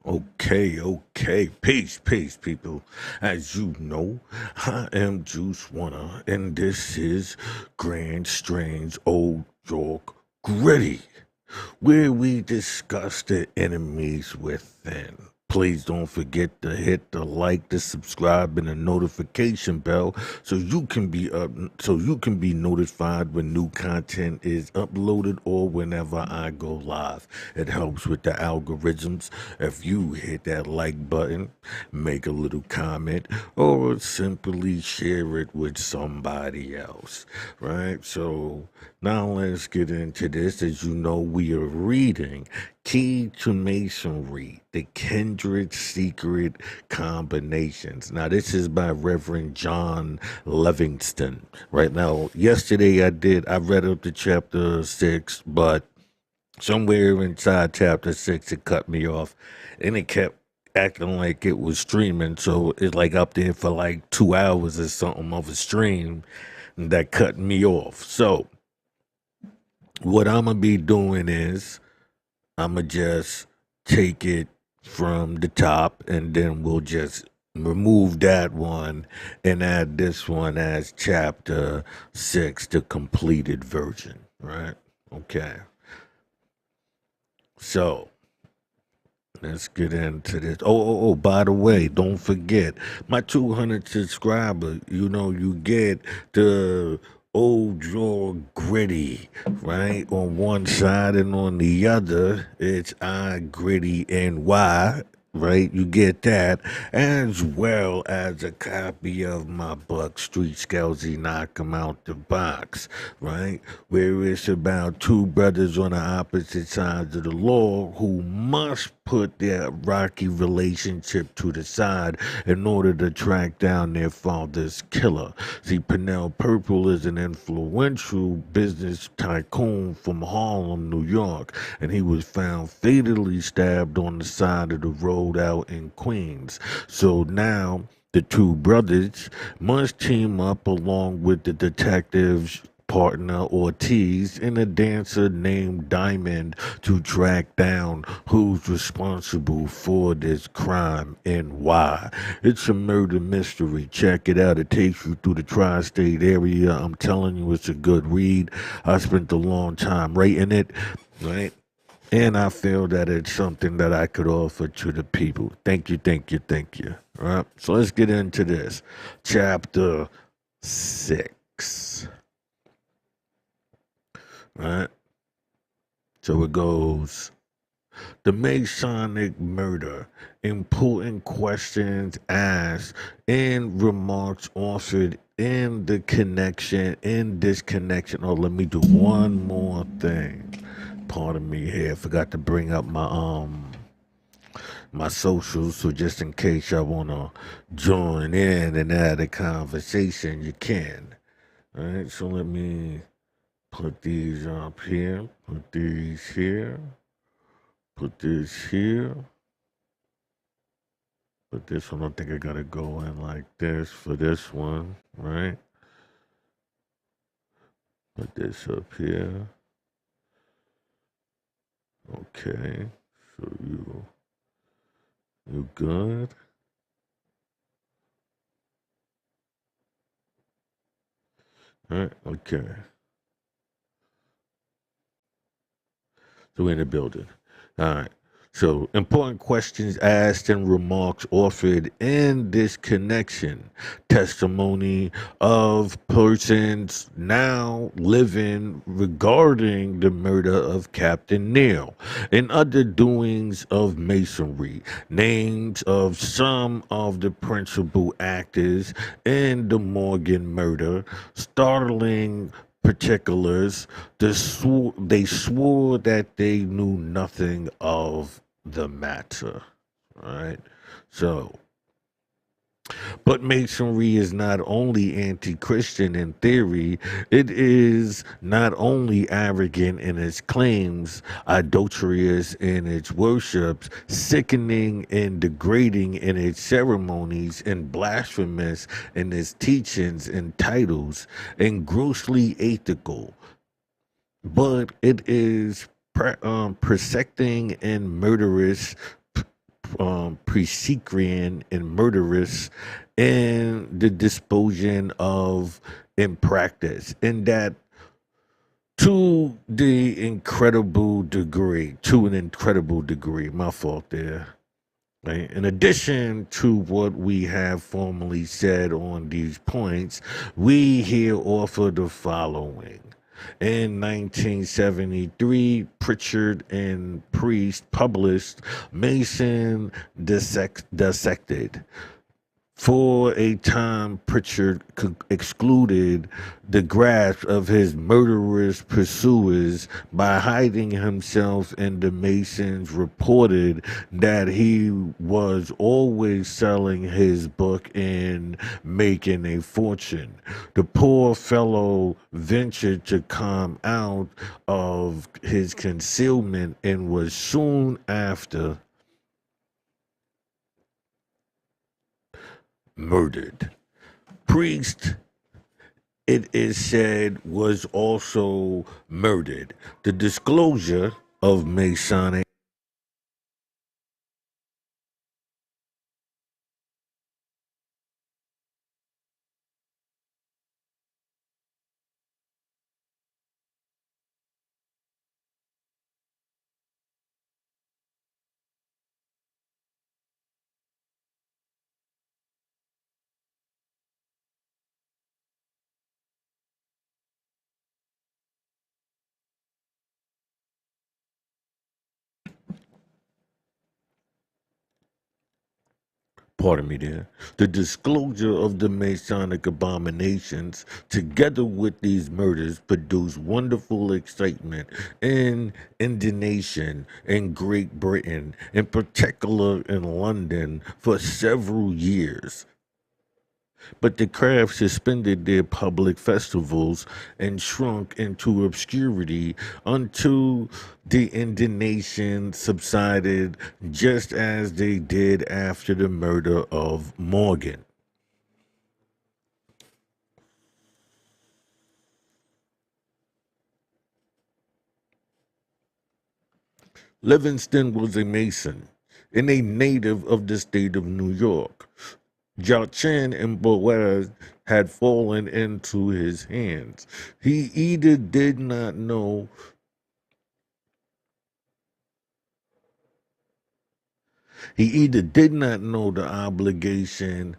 Okay. Peace, people. As you know, I am Juice Warner, and this is Grand Strange Old York Gritty, where we discuss the enemies within. Please don't forget to hit the like, the subscribe, and the notification bell so you can be notified when new content is uploaded or whenever I go live. It helps with the algorithms if you hit that like button, make a little comment, or simply share it with somebody else. Right? So now let's get into this. As you know, we are reading Key to Masonry, the Kindred Secret Combinations. Now, this is by Reverend John Livingston. Right now, yesterday I read up to chapter 6, but somewhere inside chapter 6, it cut me off and it kept acting like it was streaming. So it's like up there for like 2 hours or something of a stream that cut me off. So, what I'm gonna be doing is I'm gonna just take it from the top and then we'll just remove that one and add this one as chapter 6, the completed version, right? Okay. So let's get into this. By the way, don't forget my 200 subscriber, you get the old draw gritty, right? On one side and on the other, it's I gritty NY, right? You get that, as well as a copy of my book, Street Scoutsy Knock 'em Out the Box, right? Where it's about two brothers on the opposite sides of the law who must put their rocky relationship to the side in order to track down their father's killer. See, Pernell Purple is an influential business tycoon from Harlem, New York, and he was found fatally stabbed on the side of the road out in Queens. So now the two brothers must team up along with the detectives partner Ortiz and a dancer named Diamond to track down who's responsible for this crime and why. It's a murder mystery. Check it out. It takes you through the tri-state area. I'm telling you, it's a good read. I spent a long time writing it, right? And I feel that it's something that I could offer to the people. Thank you. All right. So let's get into this. Chapter 6. All right. So it goes. The Masonic murder. Important questions asked and remarks offered in this connection. Oh, let me do one more thing. Pardon me here. I forgot to bring up my socials, so just in case y'all wanna join in and add a conversation, you can. Alright, so let me put these up here, put these here, put this here. But this one, I think I gotta go in like this for this one, right? Put this up here. Okay, so you good? All right, okay. So we're in the building. All right. So important questions asked and remarks offered in this connection. Testimony of persons now living regarding the murder of Captain Neal and other doings of Masonry. Names of some of the principal actors in the Morgan murder. Startling particulars. They swore that they knew nothing of the matter. All right. So, but Masonry is not only anti Christian in theory, it is not only arrogant in its claims, adulterous in its worships, sickening and degrading in its ceremonies, and blasphemous in its teachings and titles, and grossly aethical. But it is persecting and murderous Prescrian and murderous in the disposition of in practice, and that to an incredible degree, my fault there. Right? In addition to what we have formally said on these points, we here offer the following. In 1973, Pritchard and Priest published Mason Dissected. For a time, Pritchard excluded the grasp of his murderous pursuers by hiding himself, and the Masons reported that he was always selling his book and making a fortune. The poor fellow ventured to come out of his concealment and was soon after murdered. Priest, it is said, was also murdered. The disclosure of Masonic pardon me there, the disclosure of the Masonic abominations, together with these murders, produced wonderful excitement and indignation in Great Britain, in particular in London, for several years. But the craft suspended their public festivals and shrunk into obscurity until the indignation subsided, just as they did after the murder of Morgan. Livingston was a Mason and a native of the state of New York. Jachin and Boaz had fallen into his hands. He either did not know the obligation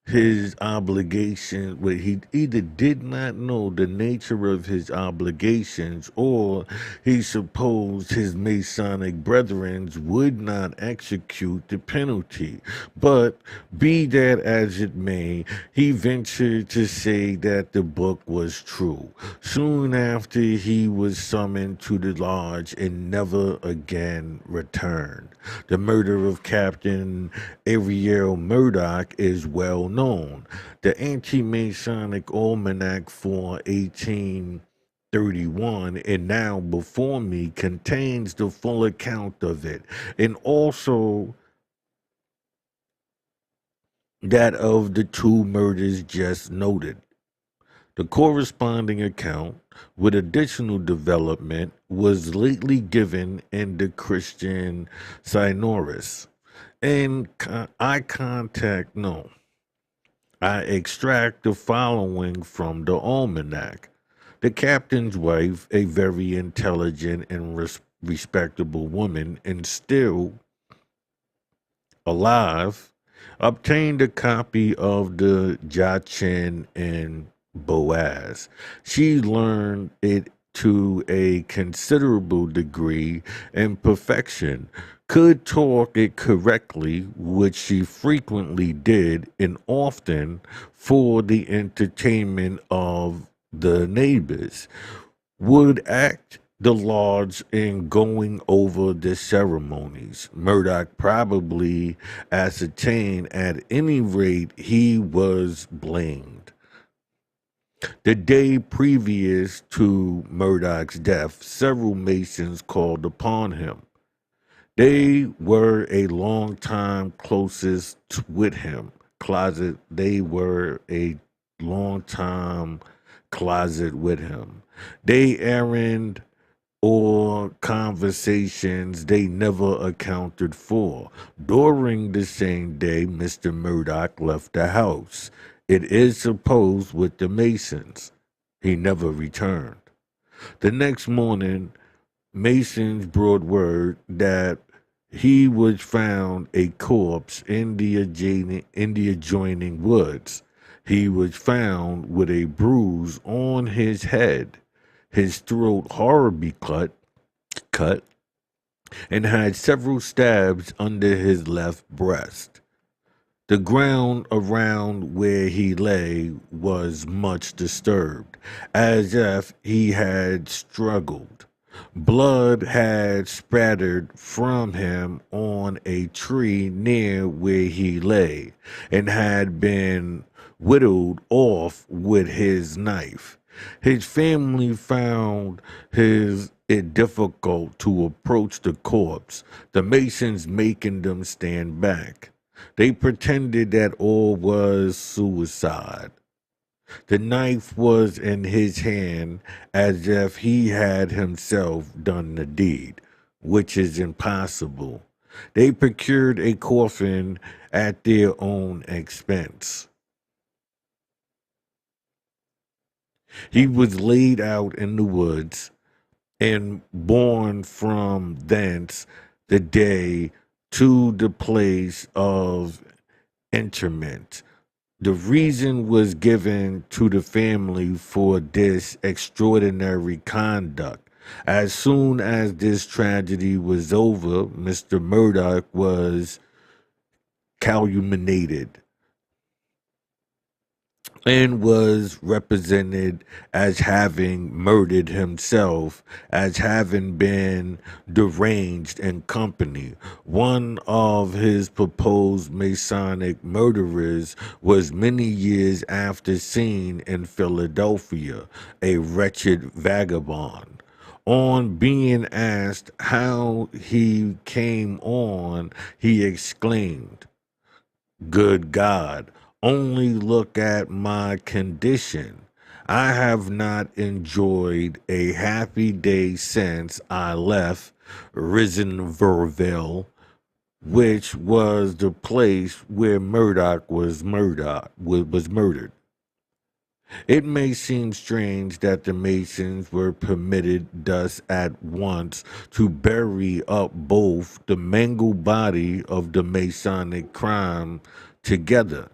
but he either did not know the nature of his obligations, or he supposed his Masonic brethren would not execute the penalty. But be that as it may, he ventured to say that the book was true. Soon after, he was summoned to the lodge and never again returned. The murder of Captain Ariel Murdoch is well known. The Anti-Masonic Almanac for 1831, and now before me, contains the full account of it, and also that of the two murders just noted. The corresponding account, with additional development, was lately given in the Christian Synorus. And I extract the following from the almanac. The captain's wife, a very intelligent and respectable woman, and still alive, obtained a copy of the Jachin and Boaz. She learned it to a considerable degree and perfection, could talk it correctly, which she frequently did, and often for the entertainment of the neighbors, would act the lodge in going over the ceremonies. Murdoch probably ascertained at any rate he was blamed. The day previous to Murdoch's death, several Masons called upon him. They were a long time closest with him. They were a long time closet with him. They errand or conversations they never accounted for. During the same day, Mr. Murdoch left the house. It is supposed with the Masons. He never returned. The next morning, Masons brought word that he was found a corpse in the adjoining woods. He was found with a bruise on his head, his throat horribly cut, and had several stabs under his left breast. The ground around where he lay was much disturbed, as if he had struggled. Blood had spattered from him on a tree near where he lay, and had been whittled off with his knife. His family found it difficult to approach the corpse, the Masons making them stand back. They pretended that all was suicide. The knife was in his hand as if he had himself done the deed, which is impossible. They procured a coffin at their own expense. He was laid out in the woods and borne from thence the day to the place of interment. The reason was given to the family for this extraordinary conduct. As soon as this tragedy was over, Mr. Murdoch was calumniated and was represented as having murdered himself, as having been deranged in company. One of his proposed Masonic murderers was many years after seen in Philadelphia, a wretched vagabond. On being asked how he came on, he exclaimed, "Good God, only look at my condition. I have not enjoyed a happy day since I left Risenverville, which was the place where Murdoch was murdered." It may seem strange that the Masons were permitted thus at once to bury up both the mangled body of the Masonic crime together.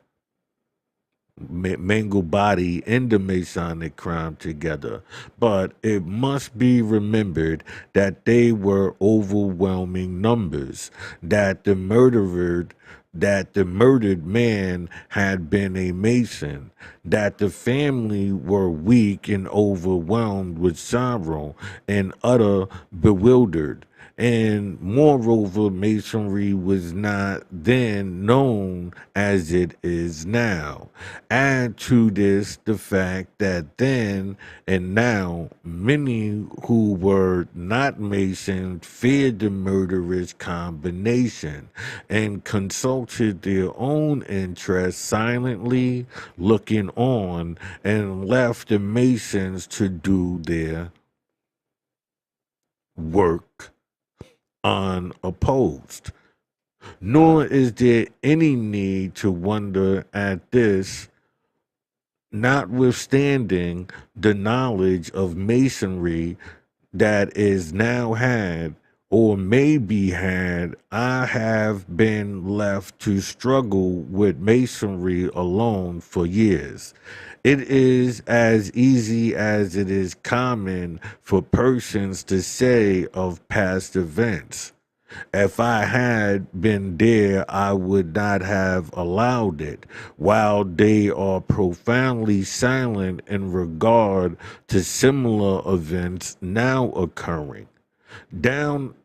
Mangled body and the Masonic crime together. But it must be remembered that they were overwhelming numbers, that the murdered man had been a Mason, that the family were weak and overwhelmed with sorrow and utter bewildered. And moreover, Masonry was not then known as it is now. Add to this the fact that then and now many who were not Masons feared the murderous combination and consulted their own interests silently looking on and left the Masons to do their work unopposed. Nor is there any need to wonder at this, notwithstanding the knowledge of Masonry that is now had or may be had. I have been left to struggle with Masonry alone for years. It is as easy as it is common for persons to say of past events. If I had been there, I would not have allowed it, while they are profoundly silent in regard to similar events now occurring. Down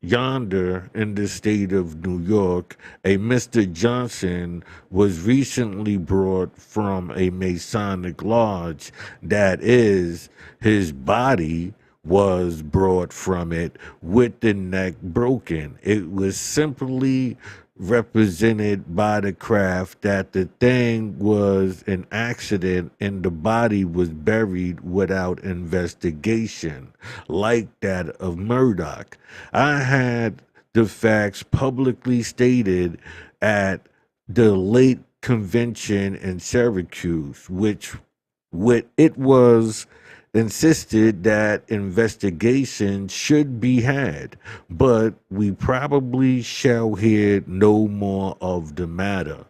yonder in the state of New York, a Mr. Johnson was recently brought from a Masonic lodge. That is, his body was brought from it with the neck broken. It was simply represented by the craft that the thing was an accident and the body was buried without investigation, like that of Murdoch. I had the facts publicly stated at the late convention in Syracuse, which it was insisted that investigation should be had, but we probably shall hear no more of the matter.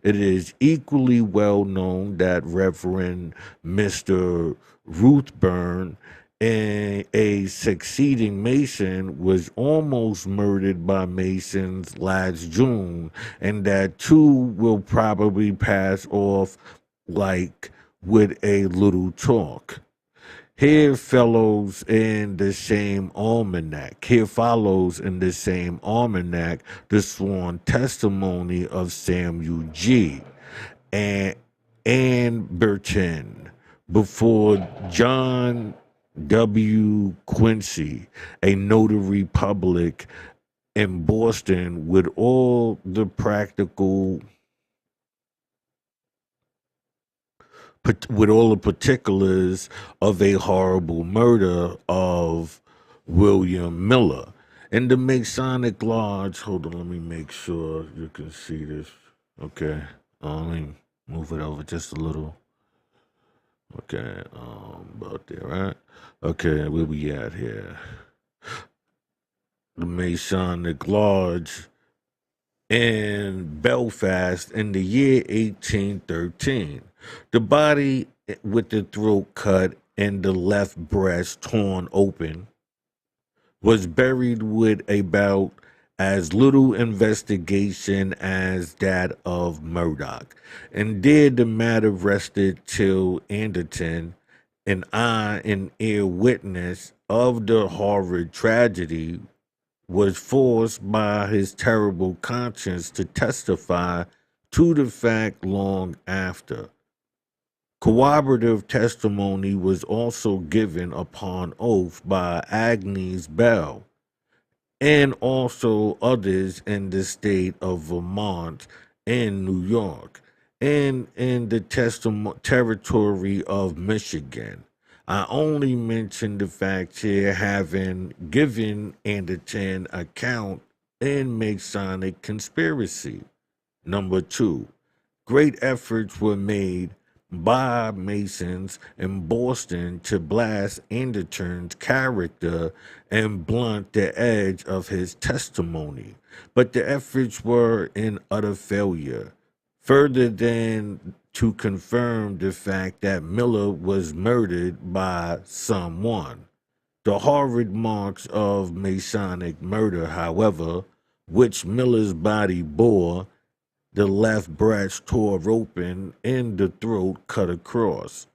It is equally well known that Reverend Mr. Ruthburn, a succeeding Mason, was almost murdered by Masons last June, and that too will probably pass off like with a little talk. Here follows in the same almanac. Here follows in the same almanac the sworn testimony of Samuel G. and Ann Burton before John W. Quincy, a notary public in Boston, with all the particulars of a horrible murder of William Miller. In the Masonic Lodge, hold on, let me make sure you can see this. Okay, let me move it over just a little. Okay, about there, right? Okay, where we at here? The Masonic Lodge in Belfast in the year 1813. The body with the throat cut and the left breast torn open was buried with about as little investigation as that of Murdoch. And there the matter rested till Anderton, an eye and ear witness of the horrid tragedy, was forced by his terrible conscience to testify to the fact long after. Corroborative testimony was also given upon oath by Agnes Bell and also others in the state of Vermont and New York and in the territory of Michigan. I only mention the fact here having given Anderton account in Masonic conspiracy. Number two, great efforts were made by Masons in Boston to blast Anderton's character and blunt the edge of his testimony, but the efforts were in utter failure, further than to confirm the fact that Miller was murdered by someone. The horrid marks of Masonic murder, however, which Miller's body bore, the left breast tore open and the throat cut across,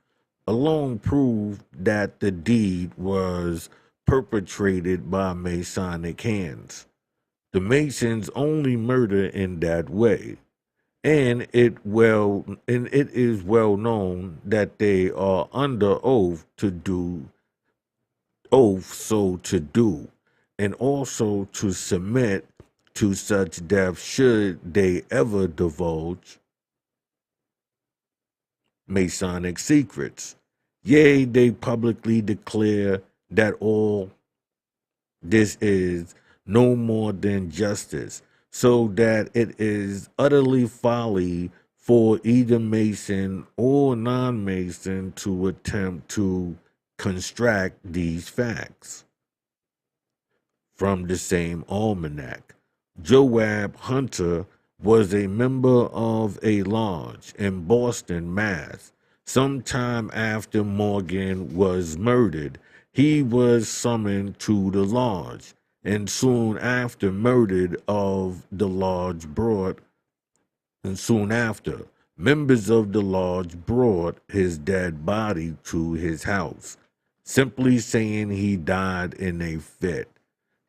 alone proved that the deed was perpetrated by Masonic hands. The Masons only murder in that way, and it is well known that they are under oath so to do, and also to submit to such death should they ever divulge Masonic secrets. Yea, they publicly declare that all this is no more than justice, so that it is utterly folly for either Mason or non-Mason to attempt to construct these facts. From the same almanac, Joab Hunter was a member of a lodge in Boston, Mass. Sometime after Morgan was murdered, he was summoned to the lodge, and soon after murdered of the lodge brought, and soon after, members of the lodge brought his dead body to his house, simply saying he died in a fit.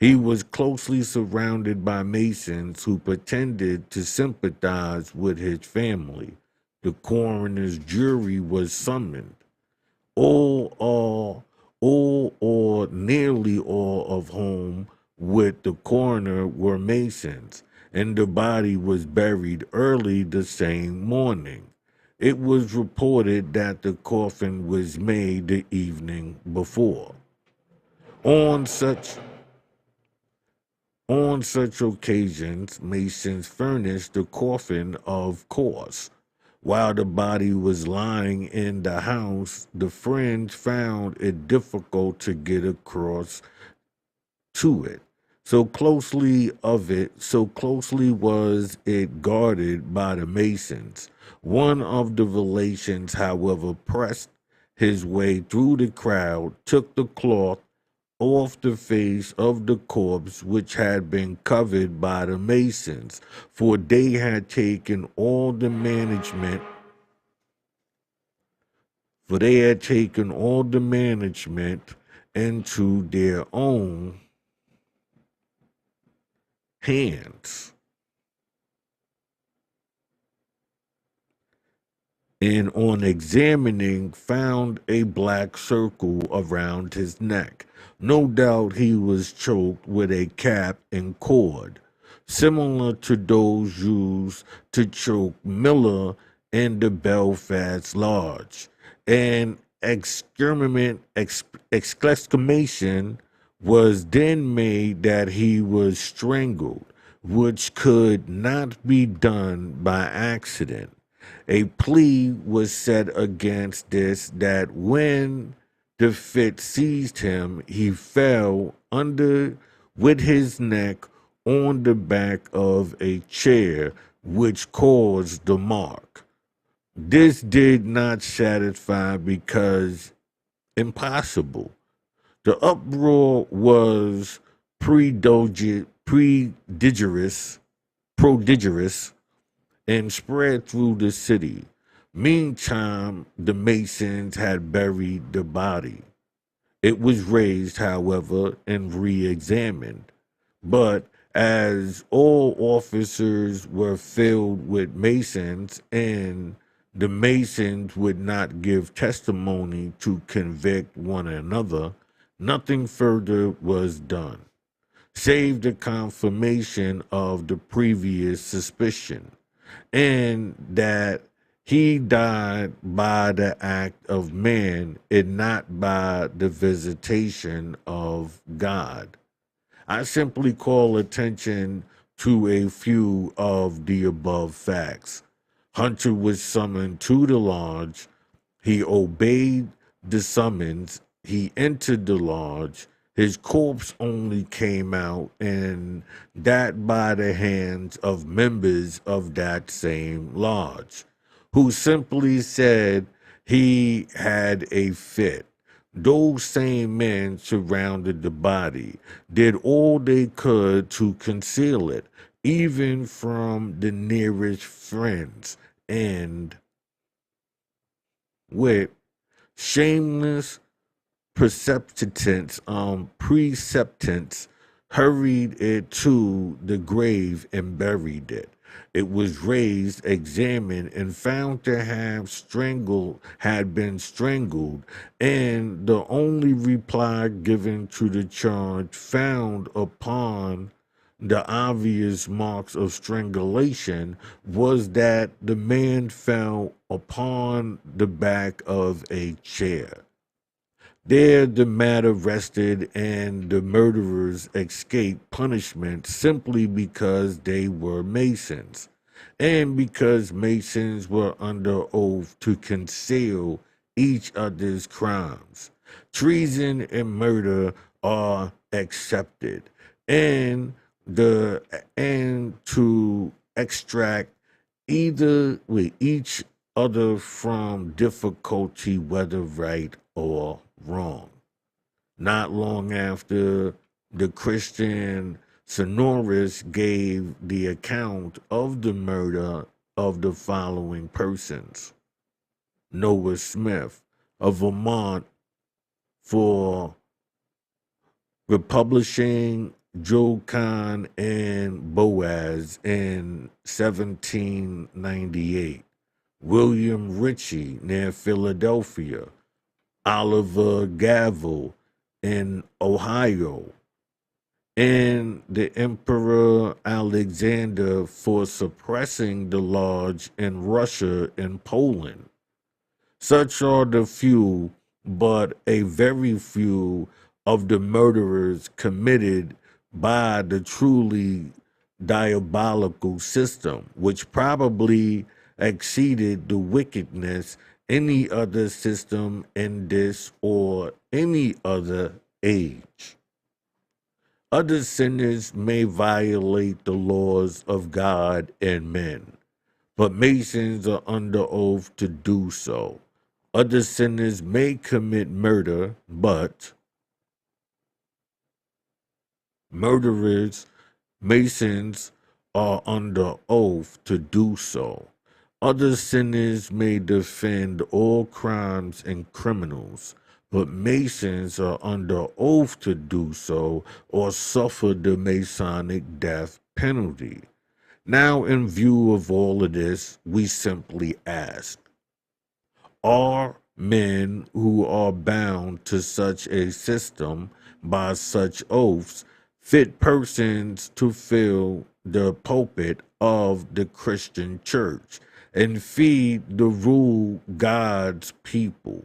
He was closely surrounded by Masons who pretended to sympathize with his family. The coroner's jury was summoned. All or nearly all of whom with the coroner were Masons, and the body was buried early the same morning. It was reported that the coffin was made the evening before. On such on such occasions, Masons furnished the coffin, of course. While the body was lying in the house, the friends found it difficult to get across to it. So closely was it guarded by the Masons. One of the relations, however, pressed his way through the crowd, took the cloth off the face of the corpse, which had been covered by the Masons, for they had taken all the management into their own hands. And on examining, found a black circle around his neck. No doubt he was choked with a cap and cord, similar to those used to choke Miller in the Belfast Lodge. An exclamation was then made that he was strangled, which could not be done by accident. A plea was set against this, that when the fit seized him, he fell under with his neck on the back of a chair, which caused the mark. This did not satisfy because impossible. The uproar was prodigious and spread through the city. Meantime, the Masons had buried the body. It was raised, however, and re-examined. But as all officers were filled with Masons, and the Masons would not give testimony to convict one another, nothing further was done, save the confirmation of the previous suspicion, and that he died by the act of man and not by the visitation of God. I simply call attention to a few of the above facts. Hunter was summoned to the lodge. He obeyed the summons. He entered the lodge. His corpse only came out, and that by the hands of members of that same lodge, who simply said he had a fit. Those same men surrounded the body, did all they could to conceal it, even from the nearest friends, and with shameless preceptants hurried it to the grave and buried it. It was raised, examined, and found to have been strangled, and the only reply given to the charge found upon the obvious marks of strangulation was that the man fell upon the back of a chair. There the matter rested, and the murderers escaped punishment simply because they were Masons, and because Masons were under oath to conceal each other's crimes. Treason and murder are accepted, and to extract either with each other from difficulty, whether right or wrong. Not long after, the Christian Sonorous gave the account of the murder of the following persons: Noah Smith of Vermont, for republishing Jocan and Boaz in 1798. William Ritchie near Philadelphia. Oliver Gavel in Ohio and the Emperor Alexander for suppressing the lodge in Russia and Poland. Such are the few, but a very few, of the murderers committed by the truly diabolical system, which probably exceeded the wickedness any other system in this or any other age. Other sinners may violate the laws of God and men, but Masons are under oath to do so. Other sinners may commit murder, but murderers, Masons, are under oath to do so. Other sinners may defend all crimes and criminals, but Masons are under oath to do so or suffer the Masonic death penalty. Now, in view of all of this, we simply ask, are men who are bound to such a system by such oaths fit persons to fill the pulpit of the Christian church and feed the rule God's people?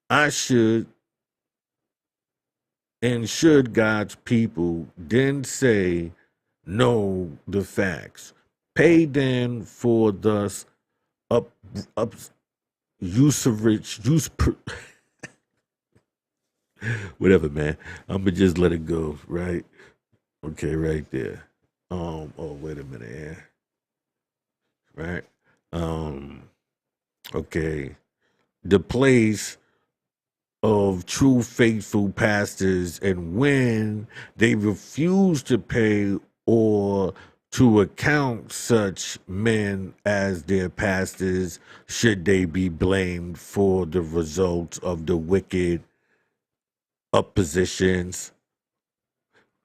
I should and should God's people then say, know the facts, pay then for thus up usurious use whatever, man. I'ma just let it go, right? Okay, right there. Oh, wait a minute here. Right? Um, okay. The place of true faithful pastors, and when they refuse to pay or to account such men as their pastors, should they be blamed for the results of the wicked oppositions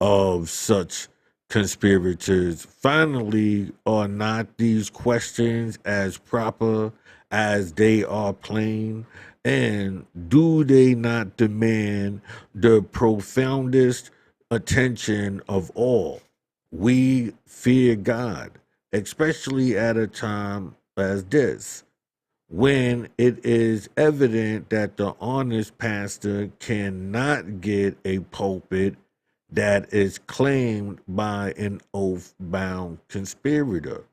of such conspirators? Finally, are not these questions as proper as they are plain? And do they not demand the profoundest attention of all? We fear God, especially at a time as this, when it is evident that the honest pastor cannot get a pulpit that is claimed by an oath bound conspirator.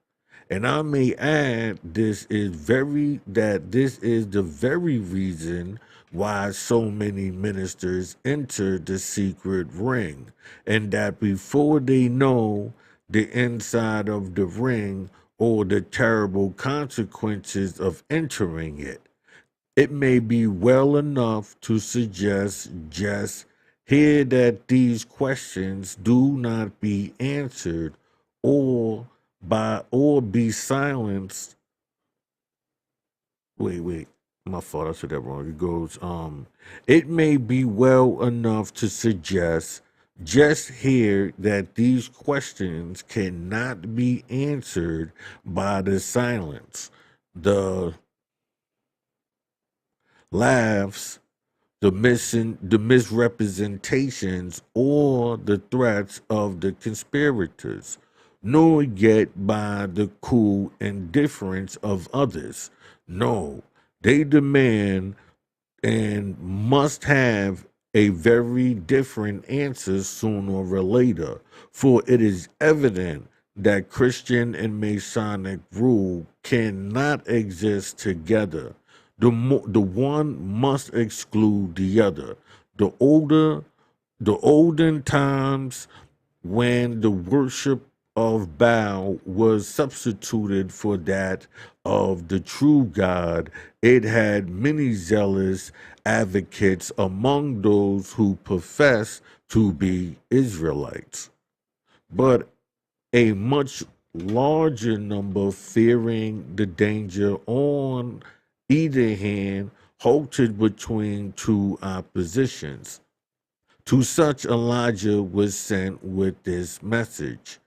And I may add, this is the very reason why so many ministers enter the secret ring, and that before they know the inside of the ring or the terrible consequences of entering it, it may be well enough to suggest just here that these questions do not be answered or be silenced. Wait, my fault, I said that wrong. It goes, it may be well enough to suggest just here that these questions cannot be answered by the silence, the laughs, the misrepresentations, or the threats of the conspirators, nor yet by the cool indifference of others. No, they demand and must have a very different answer sooner or later, for it is evident that Christian and Masonic rule cannot exist together. The one must exclude the other. The olden times, when the worship of Baal was substituted for that of the true God, it had many zealous advocates among those who profess to be Israelites, but a much larger number, fearing the danger on either hand, halted between two oppositions. To such Elijah was sent with this message: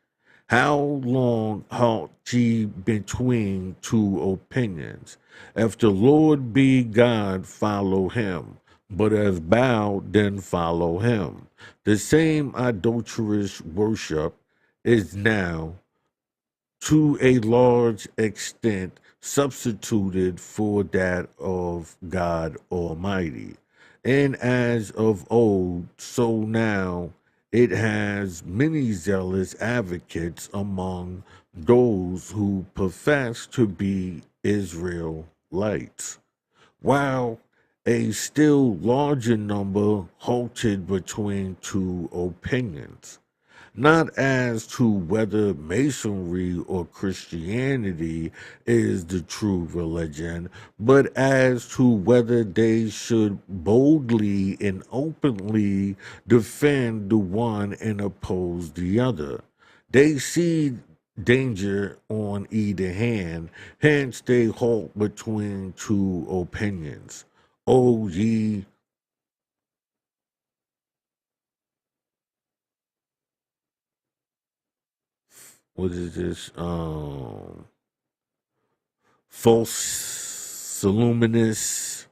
how long halt ye between two opinions? If the Lord be God, follow him. but as Baal, then follow him. The same idolatrous worship is now, to a large extent, substituted for that of God Almighty. And as of old, so now it has many zealous advocates among those who profess to be Israelites, while a still larger number halted between two opinions, not as to whether Masonry or Christianity is the true religion, but as to whether they should boldly and openly defend the one and oppose the other. They see danger on either hand, hence they halt between two opinions. O ye, what is this? False luminous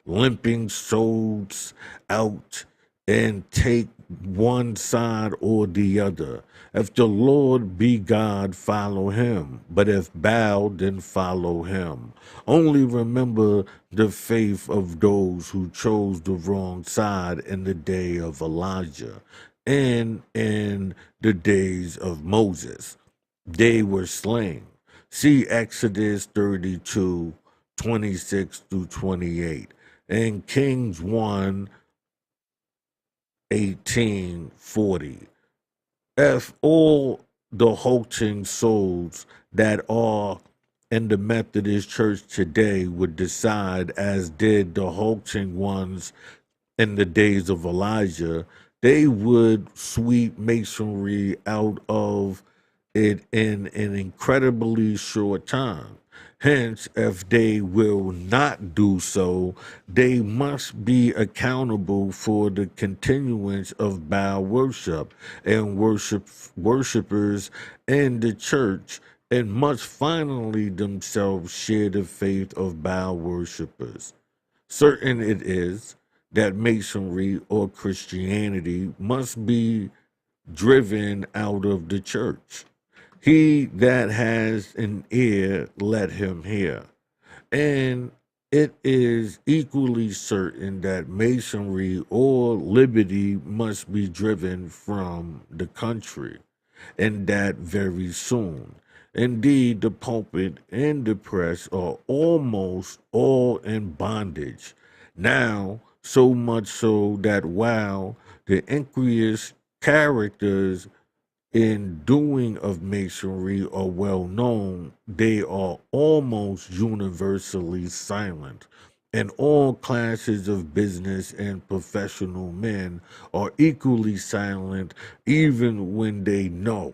limping souls out and take one side or the other. If the Lord be God, follow him. But if Baal, then follow him. Only remember the faith of those who chose the wrong side in the day of Elijah and in the days of Moses. They were slain. See Exodus 32:26 through 28 and Kings 1:18-40. If all the halting souls that are in the Methodist Church today would decide as did the halting ones in the days of Elijah, they would sweep Masonry out of it in an incredibly short time. Hence, if they will not do so, they must be accountable for the continuance of Baal worship and worshipers in the church, and must finally themselves share the faith of Baal worshipers. Certain it is that Masonry or Christianity must be driven out of the church. He that has an ear, let him hear. And it is equally certain that Masonry or liberty must be driven from the country, and that very soon. Indeed, the pulpit and the press are almost all in bondage now, so much so that while the incurious characters in doing of Masonry are well known, they are almost universally silent. And all classes of business and professional men are equally silent, even when they know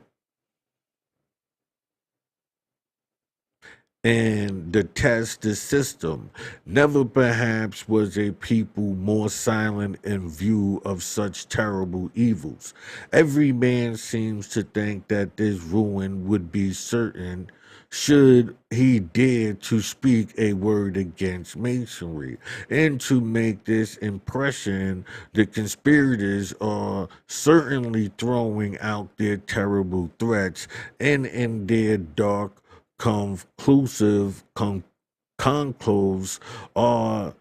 and detest the system. Never perhaps was a people more silent in view of such terrible evils. Every man seems to think that this ruin would be certain should he dare to speak a word against Masonry. And to make this impression, the conspirators are certainly throwing out their terrible threats, and in their dark conclusive conclaves are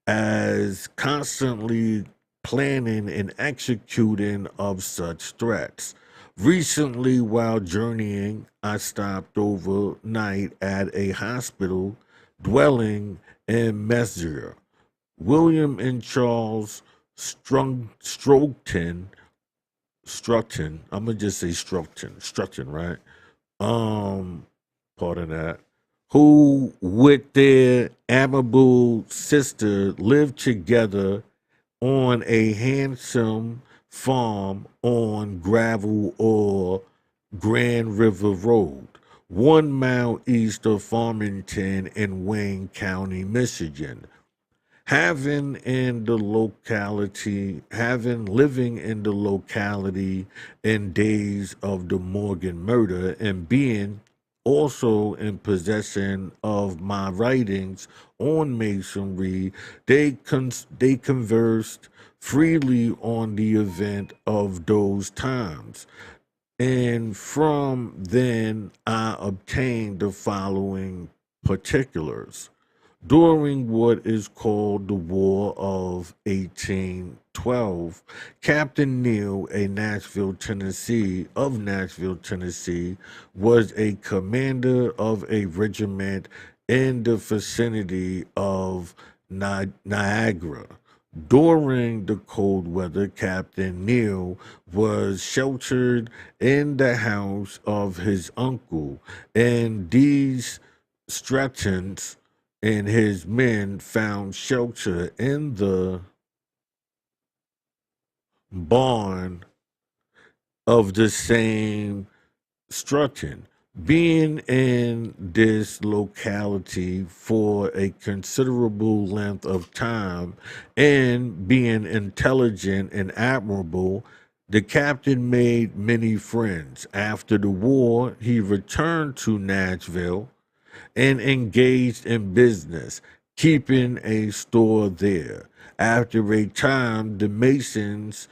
as constantly planning and executing of such threats. Recently, while journeying, I stopped overnight at a hospital dwelling in Messer. William and Charles Structon, I'm gonna just say Structon, right? Um, Pardon that, who with their amiable sister lived together on a handsome farm on gravel or Grand River Road, 1 mile east of Farmington in Wayne County, Michigan. Having living in the locality in days of the Morgan murder and being also in possession of my writings on Masonry. They conversed freely on the event of those times. And from then, I obtained the following particulars. During what is called the War of 1812, Captain Neal, of Nashville, Tennessee, was a commander of a regiment in the vicinity of Niagara. During the cold weather, Captain Neal was sheltered in the house of his uncle, and these Strattons and his men found shelter in the barn of the same Strutton. Being in this locality for a considerable length of time and being intelligent and admirable, the captain made many friends. After the war, he returned to Nashville and engaged in business, keeping a store there. After a time, the Masons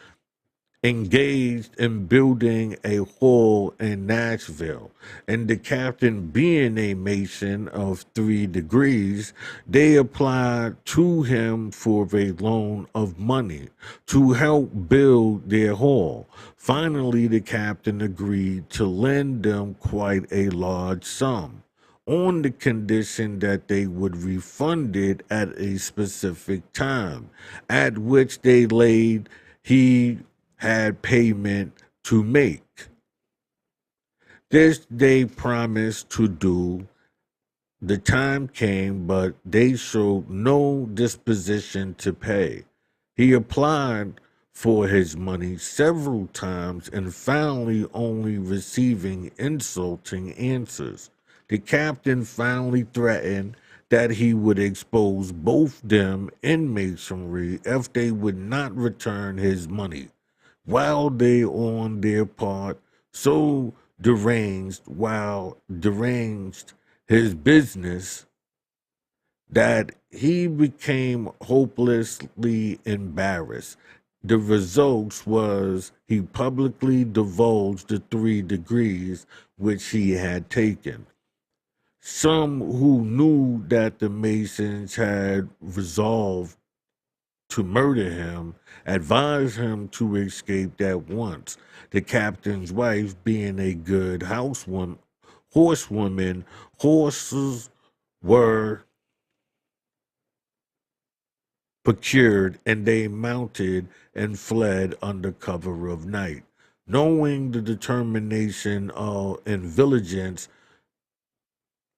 engaged in building a hall in Nashville, and the captain being a Mason of 3 degrees, they applied to him for a loan of money to help build their hall. Finally, the captain agreed to lend them quite a large sum on the condition that they would refund it at a specific time, at which they laid he had payment to make. This they promised to do. The time came, but they showed no disposition to pay. He applied for his money several times and finally only receiving insulting answers. The captain finally threatened that he would expose both them and Masonry if they would not return his money. While they on their part so deranged his business that he became hopelessly embarrassed. The results was he publicly divulged the 3 degrees which he had taken. Some who knew that the Masons had resolved to murder him advised him to escape at once. The captain's wife, being a good horsewoman, horses were procured and they mounted and fled under cover of night. Knowing the determination and vigilance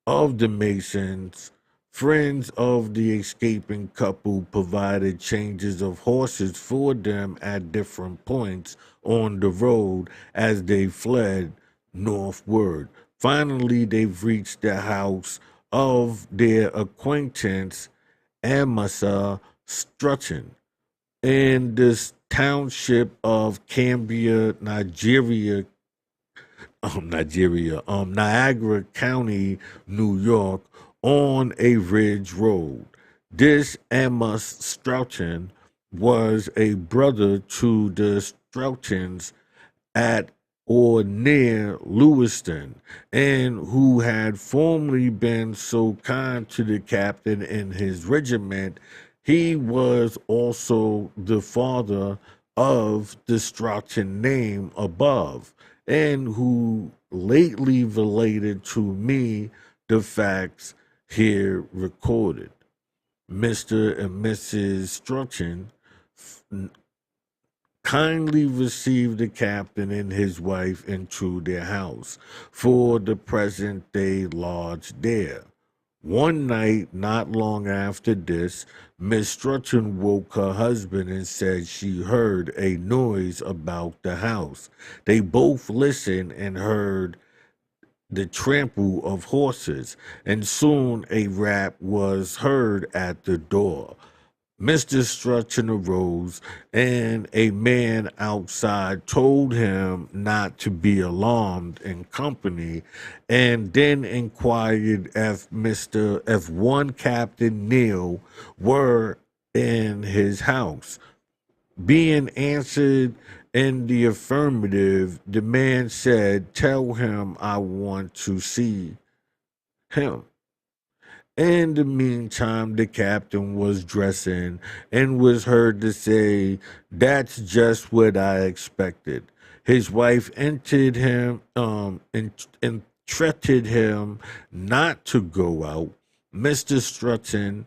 of the Masons, friends of the escaping couple provided changes of horses for them at different points on the road as they fled northward. Finally, they reached the house of their acquaintance Amasa Strutton in this township of Cambria, Niagara County, New York, on a ridge road. This Amos Stroughton was a brother to the Stroughtons at or near Lewiston, and who had formerly been so kind to the captain in his regiment. He was also the father of the Stroughton name above, and who lately related to me the facts here recorded. Mr. and Mrs. Stroughton kindly received the captain and his wife into their house. For the present, they lodged there. One night, not long after this, Miss Strutton woke her husband and said she heard a noise about the house. They both listened and heard the trample of horses, and soon a rap was heard at the door. Mr. Strutchen arose, and a man outside told him not to be alarmed in company, and then inquired if one Captain Neal were in his house. Being answered in the affirmative, the man said, "Tell him I want to see him." In the meantime, the captain was dressing and was heard to say, "That's just what I expected." His wife entered him, entreated him not to go out. Mr. Strutton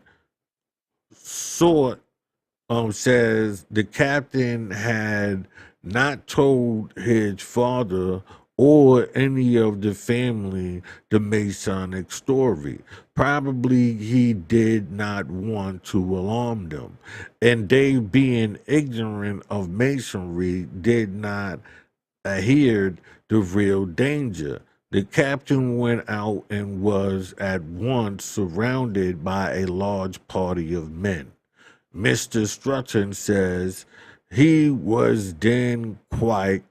sought says the captain had not told his father or any of the family the Masonic story. Probably he did not want to alarm them, and they, being ignorant of Masonry, did not adhere to real danger. The captain went out and was at once surrounded by a large party of men. Mr. Strutton says he was then quite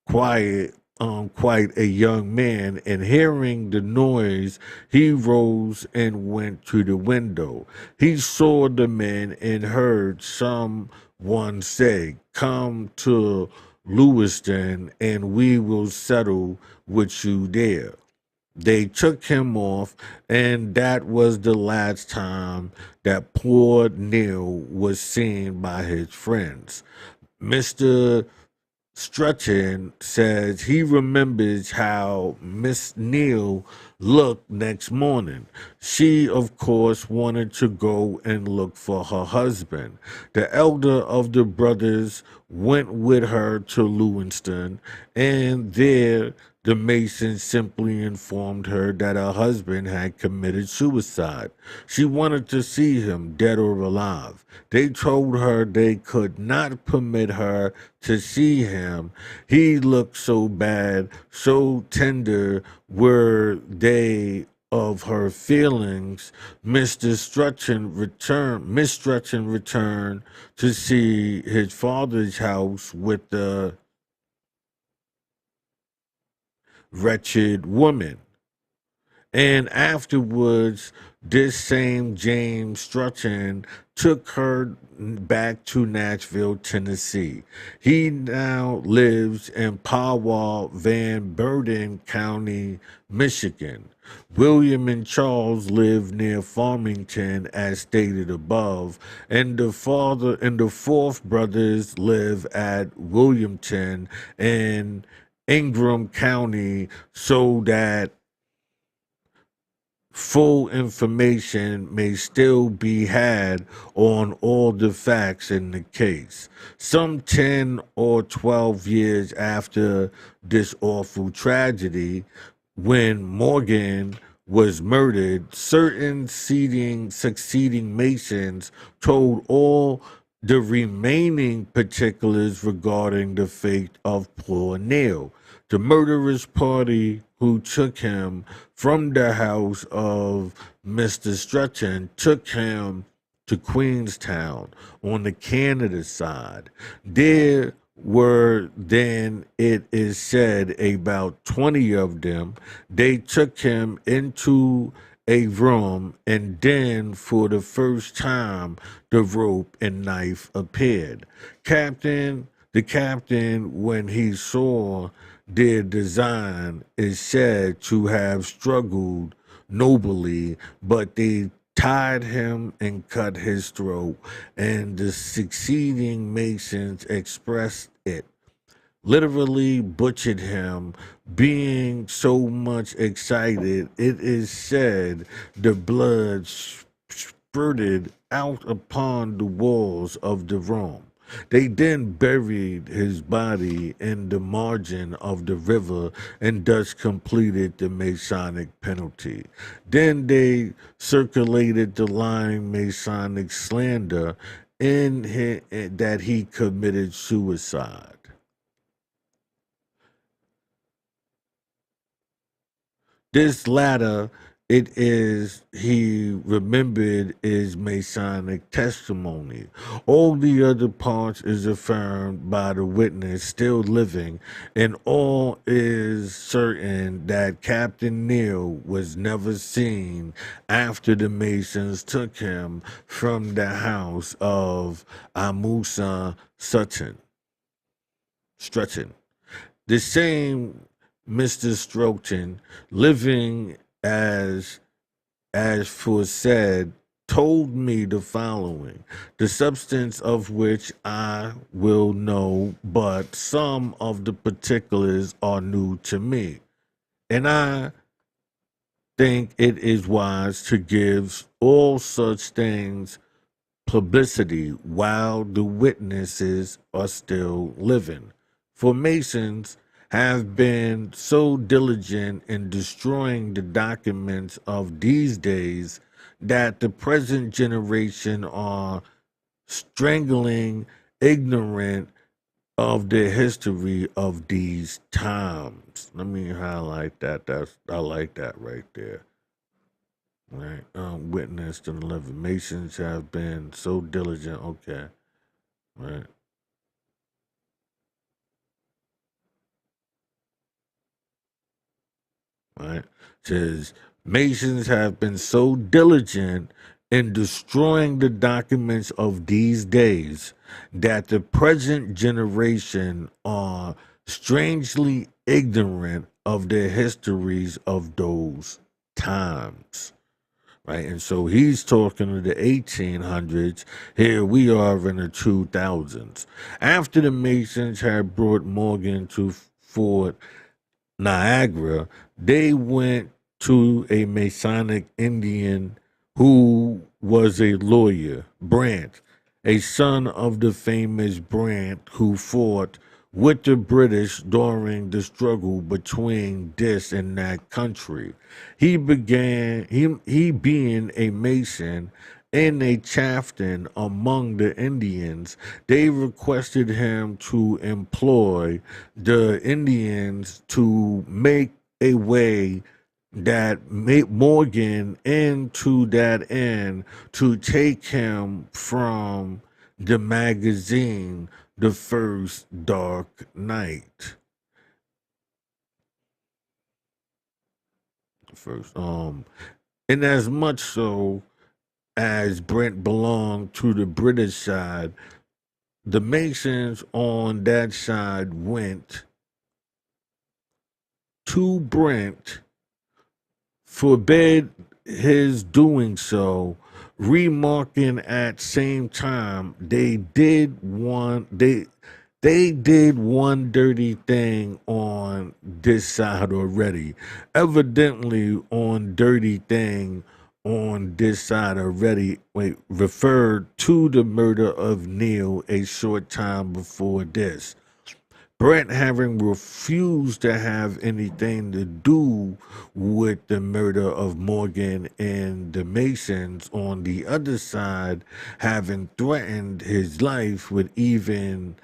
a young man, and hearing the noise, he rose and went to the window. He saw the men and heard someone say, "Come to Lewiston, and we will settle with you there." They took him off, and that was the last time that poor Neil was seen by his friends. Mr. Strutton says he remembers how Miss Neal looked next morning. She, of course, wanted to go and look for her husband. The elder of the brothers went with her to Lewiston, and there the Mason simply informed her that her husband had committed suicide. She wanted to see him, dead or alive. They told her they could not permit her to see him. He looked so bad, so tender were they of her feelings. Miss Strutton returned to see his father's house with the wretched woman. And afterwards, this same James Strutton took her back to Nashville, Tennessee. He now lives in Powell, Van Buren County, Michigan. William and Charles live near Farmington, as stated above, and the fourth brothers live at Williamton in Ingham County, so that full information may still be had on all the facts in the case. Some 10 or 12 years after this awful tragedy, when Morgan was murdered, certain succeeding Masons told all the remaining particulars regarding the fate of poor Neil. The murderous party who took him from the house of Mr. Strutton took him to Queenstown on the Canada side. There were then, it is said, about 20 of them. They took him into a room, and then for the first time the rope and knife appeared. The captain, when he saw their design, is said to have struggled nobly, but they tied him and cut his throat, and the succeeding Masons expressed it, literally butchered him. Being so much excited, it is said the blood spurted out upon the walls of the room. They then buried his body in the margin of the river and thus completed the Masonic penalty. Then they circulated the line Masonic slander that he committed suicide. This latter it is he remembered is Masonic testimony. All the other parts is affirmed by the witness still living, and all is certain that Captain Neal was never seen after the Masons took him from the house of Amusa Strutton. The same Mr. Strotton, living as foresaid, told me the following, the substance of which I will know, but some of the particulars are new to me, and I think it is wise to give all such things publicity while the witnesses are still living. For Masons have been so diligent in destroying the documents of these days that the present generation are strangling ignorant of the history of these times. Let me highlight that. I like that right there. Right. Witnessed and 11 Masons have been so diligent. Okay. Right. Right. Says Masons have been so diligent in destroying the documents of these days that the present generation are strangely ignorant of the histories of those times. Right, and so he's talking to the 1800s. Here we are in the 2000s. After the Masons had brought Morgan to Fort Niagara, they went to a Masonic Indian who was a lawyer, Brant, a son of the famous Brant who fought with the British during the struggle between this and that country. He being a Mason and a chieftain among the Indians, they requested him to employ the Indians to make a way that made Morgan into that end to take him from the magazine The First Dark Night. First, and as much so as Brent belonged to the British side, the Masons on that side went to Brent, forbade his doing so, remarking at same time they did one dirty thing on this side already. Evidently on dirty thing on this side already referred to the murder of Neil a short time before this. Brent having refused to have anything to do with the murder of Morgan and the Masons on the other side, having threatened his life with even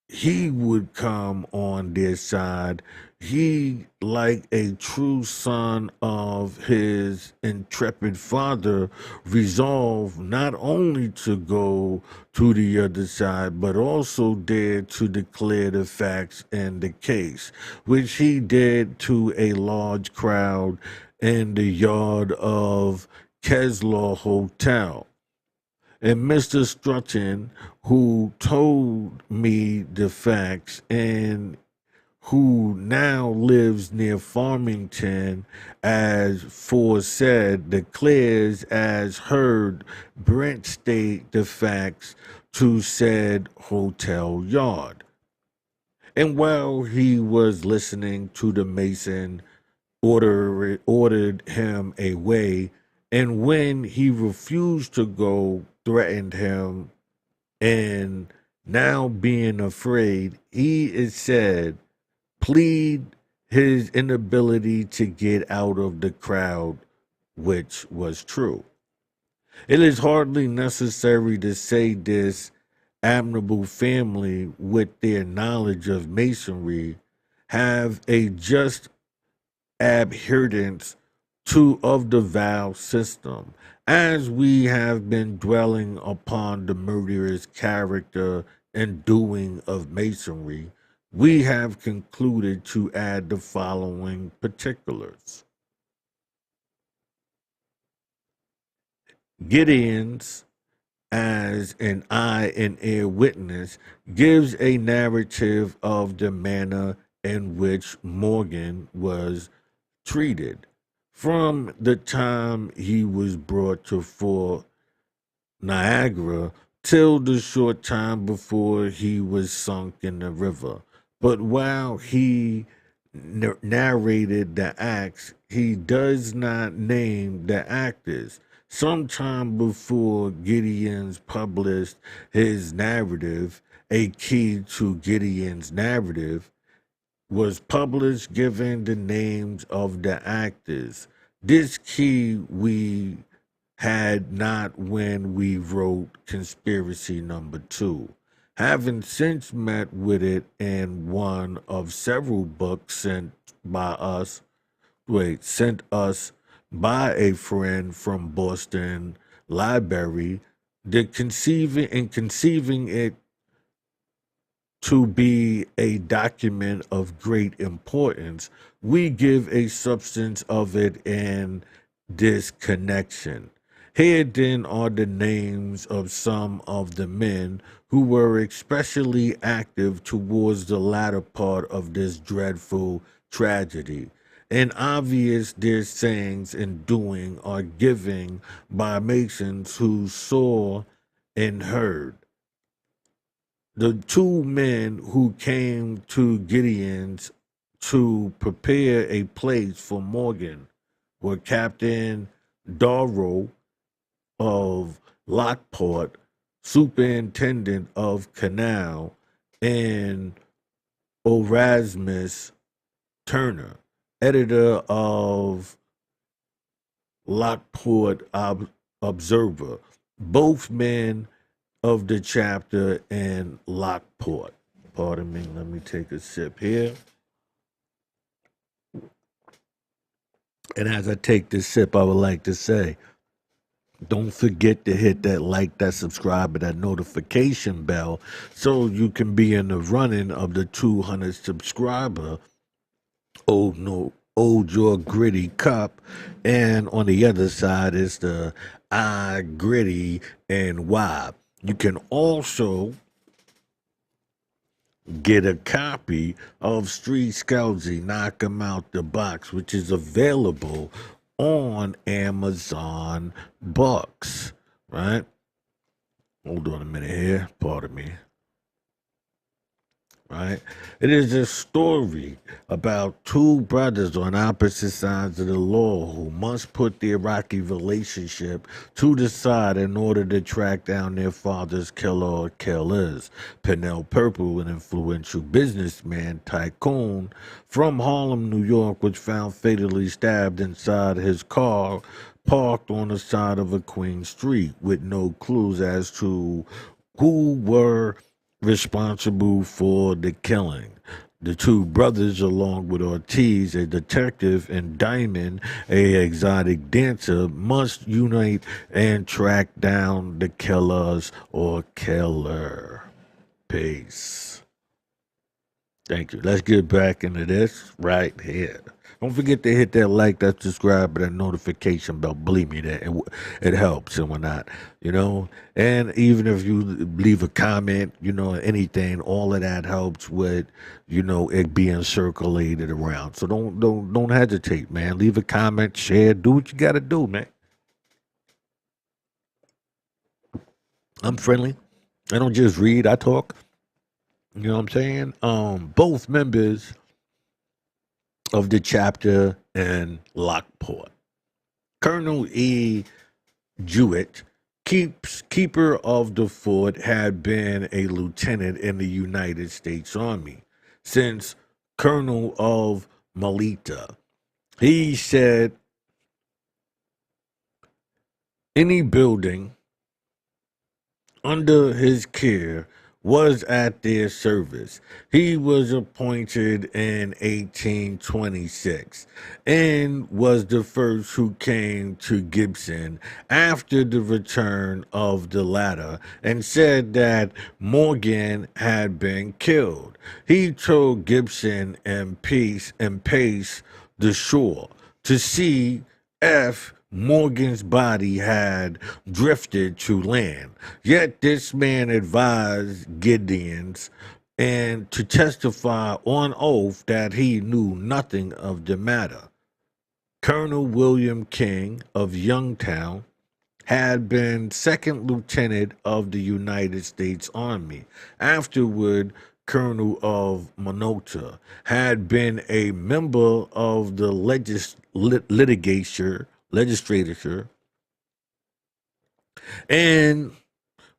he would come on their side. He, like a true son of his intrepid father, resolved not only to go to the other side, but also dared to declare the facts in the case, which he did to a large crowd in the yard of Keslar Hotel. And Mr. Strutton, who told me the facts and who now lives near Farmington, as foresaid, declares as heard Brent state the facts to said hotel yard. And while he was listening to the Mason ordered him away, and when he refused to go, threatened him, and now being afraid, he is said plead his inability to get out of the crowd, which was true. It is hardly necessary to say this admirable family, with their knowledge of Masonry, have a just adherence of the valve system. As we have been dwelling upon the murderous character and doing of Masonry, we have concluded to add the following particulars. Gideon's, as an eye and ear witness, gives a narrative of the manner in which Morgan was treated from the time he was brought to Fort Niagara till the short time before he was sunk in the river. But while he narrated the acts, he does not name the actors. Sometime before Gideon's published his narrative, a key to Gideon's narrative was published giving the names of the actors. This key we had not when we wrote Conspiracy Number 2. Having since met with it in one of several books sent us by a friend from Boston Library, conceiving it to be a document of great importance, we give a substance of it in this connection. Here then are the names of some of the men who were especially active towards the latter part of this dreadful tragedy. And obvious their sayings and doing are given by Masons who saw and heard. The two men who came to Gideon's to prepare a place for Morgan were Captain Darrow of Lockport, Superintendent of Canal, and Erasmus Turner, editor of Lockport Observer. Both men of the chapter in Lockport. Pardon me, let me take a sip here. And as I take this sip, I would like to say, don't forget to hit that like, that subscribe, and that notification bell so you can be in the running of the 200 subscriber Old Your Gritty Cup. And on the other side is the I Gritty and Why. You can also get a copy of Street Scoutsy, Knock 'em Out the Box, which is available on Amazon Books, right? Hold on a minute here. Pardon me. Right? It is a story about two brothers on opposite sides of the law who must put their rocky relationship to the side in order to track down their father's killer or killers. Pennell Purple, an influential businessman tycoon from Harlem, New York, was found fatally stabbed inside his car parked on the side of a Queen Street with no clues as to who were responsible for the killing. The two brothers, along with Ortiz, a detective, and Diamond, a exotic dancer, must unite and track down the killers or killer. Peace. Thank you. Let's get back into this right here. Don't forget to hit that like, that subscribe, and that notification bell. Believe me, that it helps and whatnot, And even if you leave a comment, anything, all of that helps with, it being circulated around. So don't hesitate, man. Leave a comment, share, do what you got to do, man. I'm friendly. I don't just read, I talk. You know what I'm saying? Both members of the chapter in Lockport. Colonel E. Jewett, keeper of the fort, had been a lieutenant in the United States Army since Colonel of Melita. He said, any building under his care was at their service. He was appointed in 1826 and was the first who came to Gibson after the return of the latter and said that Morgan had been killed. He told Gibson and pace the shore to see if Morgan's body had drifted to land. Yet this man advised Gideons and to testify on oath that he knew nothing of the matter. Colonel William King of Youngtown had been second lieutenant of the United States Army. Afterward, Colonel of Monota had been a member of the legislature, and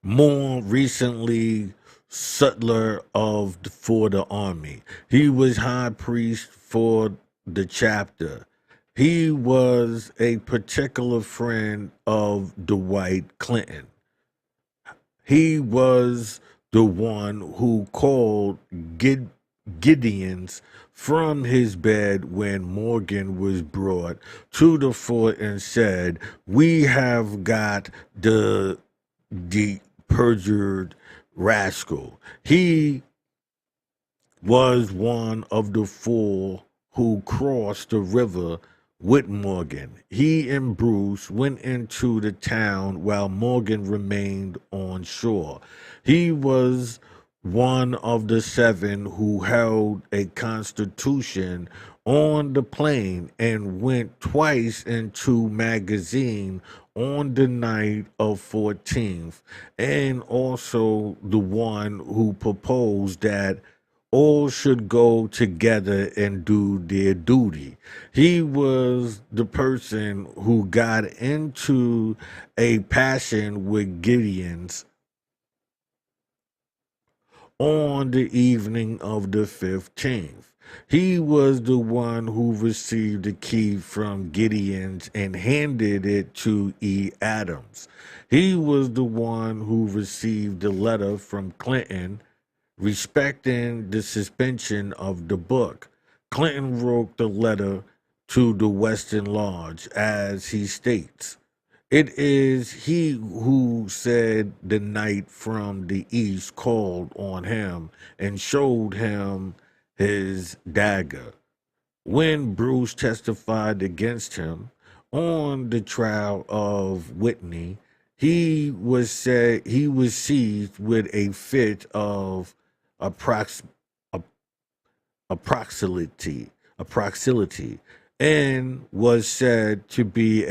more recently, sutler for the army. He was high priest for the chapter. He was a particular friend of Dwight Clinton. He was the one who called Gideons from his bed when Morgan was brought to the fort and said, "We have got the perjured rascal." He was one of the four who crossed the river with Morgan. He and Bruce went into the town while Morgan remained on shore. He was one of the seven who held a constitution on the plain and went twice into magazine on the night of 14th, and also the one who proposed that all should go together and do their duty. He was the person who got into a passion with Gideons on the evening of the 15th. He was the one who received the key from Gideons and handed it to E. Adams. He was the one who received the letter from Clinton respecting the suspension of the book. Clinton wrote the letter to the Western Lodge as he states, "It is he who said the knight from the east called on him and showed him his dagger." When Bruce testified against him on the trial of Whitney, he was seized with a fit of approx- approxility, and was said to be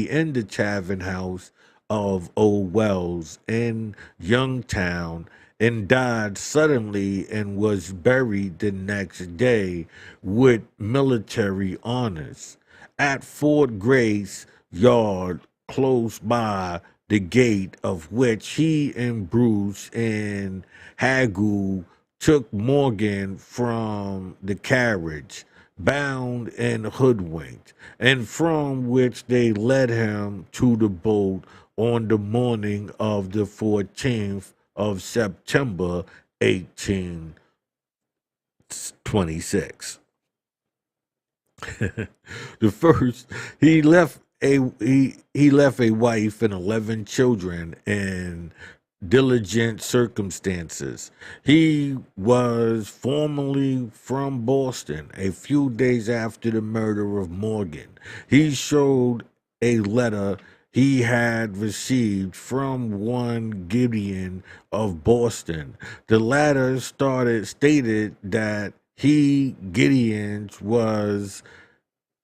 in the tavern house of Old Wells in Youngtown, and died suddenly and was buried the next day with military honors at Fort Grace Yard, close by the gate of which he and Bruce and Haggle took Morgan from the carriage, bound and hoodwinked, and from which they led him to the boat on the morning of the 14th of September, 1826. The first, he left a wife and 11 children in diligent circumstances. He was formerly from Boston. A few days after the murder of Morgan, he showed a letter he had received from one Gideon of Boston. The latter stated that Gideon, was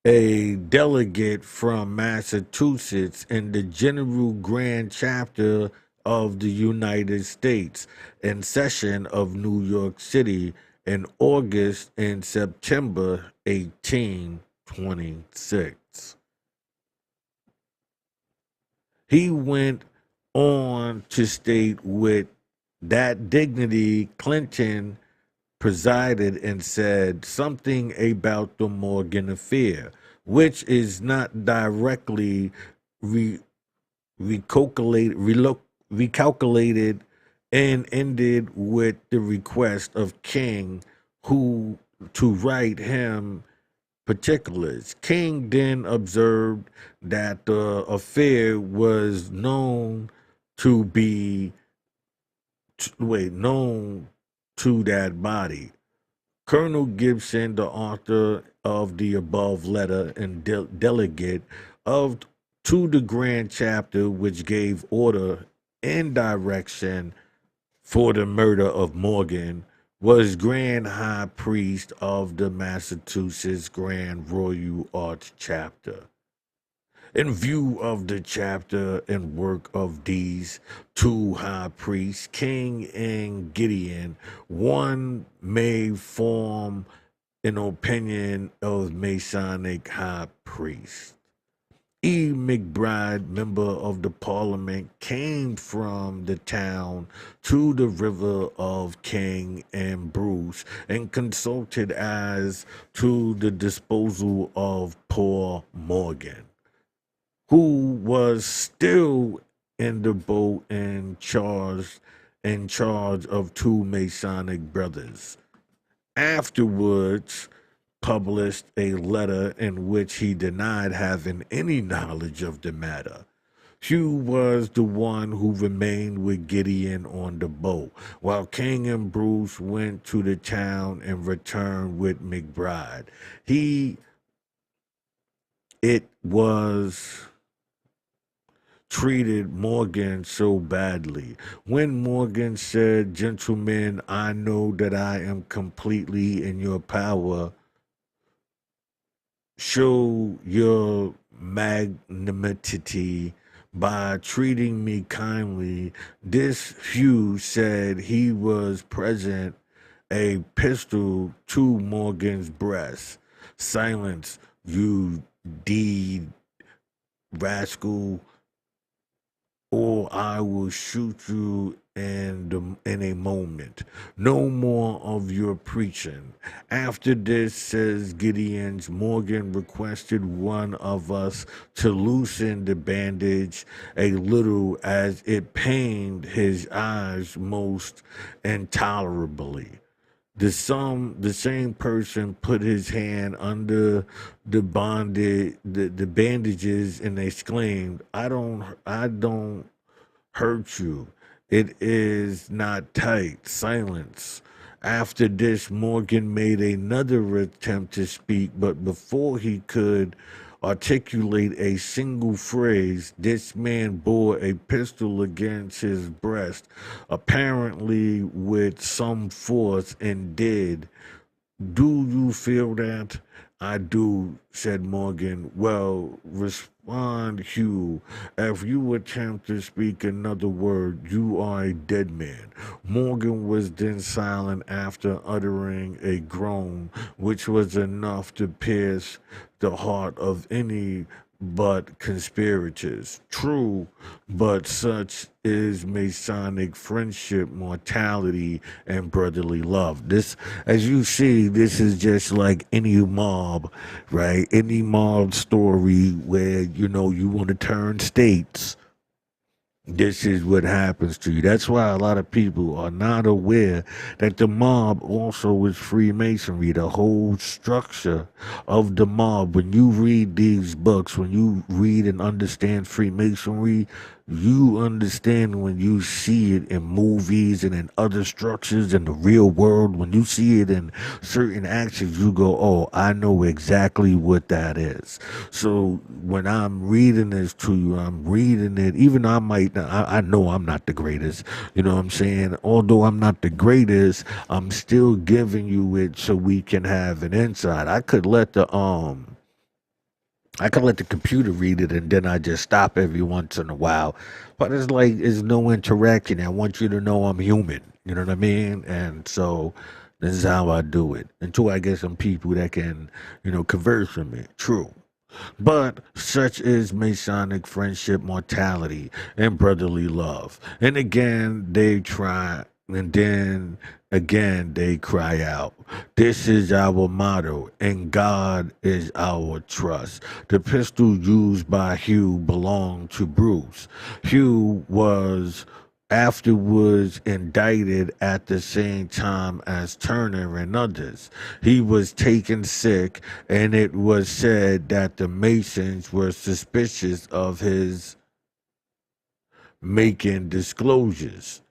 a delegate from Massachusetts in the General Grand Chapter of the United States in session of New York City in August and September 1826. He went on to state with that dignity Clinton presided and said something about the Morgan affair, which is not directly recalculated and ended with the request of King who to write him particulars. King then observed that the affair was known to be known to that body. Colonel Gibson, the author of the above letter and delegate of to the Grand Chapter, which gave order and direction for the murder of Morgan, was Grand High Priest of the Massachusetts Grand Royal Arch Chapter. In view of the chapter and work of these two high priests, King and Gideon, one may form an opinion of Masonic high priest. E. McBride, member of the parliament, came from the town to the river of King and Bruce and consulted as to the disposal of poor Morgan, who was still in the boat and in charge of two Masonic brothers. Afterwards, published a letter in which he denied having any knowledge of the matter. Hugh was the one who remained with Gideon on the boat, while King and Bruce went to the town and returned with McBride. It was treated Morgan so badly. When Morgan said, "Gentlemen, I know that I am completely in your power. Show your magnanimity by treating me kindly." This Hugh said he was present a pistol to Morgan's breast. "Silence, you deed rascal, or I will shoot you in a moment. No more of your preaching." After this, says Gideon's, Morgan requested one of us to loosen the bandage a little as it pained his eyes most intolerably. The same person put his hand under the bandages and exclaimed, I don't hurt you. It is not tight." Silence. After this, Morgan made another attempt to speak, but before he could articulate a single phrase, this man bore a pistol against his breast, apparently with some force, and did. "Do you feel that?" "I do," said Morgan. "Well, respond, Hugh. If you attempt to speak another word, you are a dead man." Morgan was then silent after uttering a groan, which was enough to pierce the heart of any but conspirators. True, but such is Masonic friendship, mortality, and brotherly love. This, as you see, this is just like any mob, right? Any mob story where, you want to turn states. This is what happens to you. That's why a lot of people are not aware that the mob also is Freemasonry. The whole structure of the mob. When you read these books, when you read and understand Freemasonry, you understand when you see it in movies and in other structures in the real world. When you see it in certain actions, you go, "Oh, I know exactly what that is." So when I'm reading this to you, I'm reading it, even though I know I'm not the greatest, you know what I'm saying? Although I'm not the greatest, I'm still giving you it so we can have an insight. I could let the computer read it and then I just stop every once in a while. But it's like, it's no interaction. I want you to know I'm human. You know what I mean? And so this is how I do it. Until I get some people that can, converse with me. True. But such is Masonic friendship, mortality, and brotherly love. And again, they try, and then again, they cry out. This is our motto, and God is our trust. The pistol used by Hugh belonged to Bruce. Hugh was afterwards indicted at the same time as Turner and others. He was taken sick, and it was said that the Masons were suspicious of his making disclosures.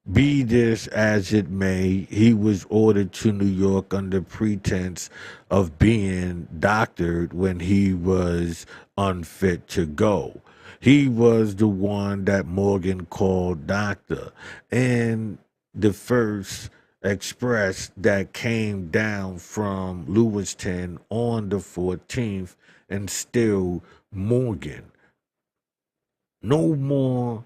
Be this as it may, he was ordered to New York under pretense of being doctored when he was unfit to go. He was the one that Morgan called doctor, and the first express that came down from Lewiston on the 14th, and still Morgan. No more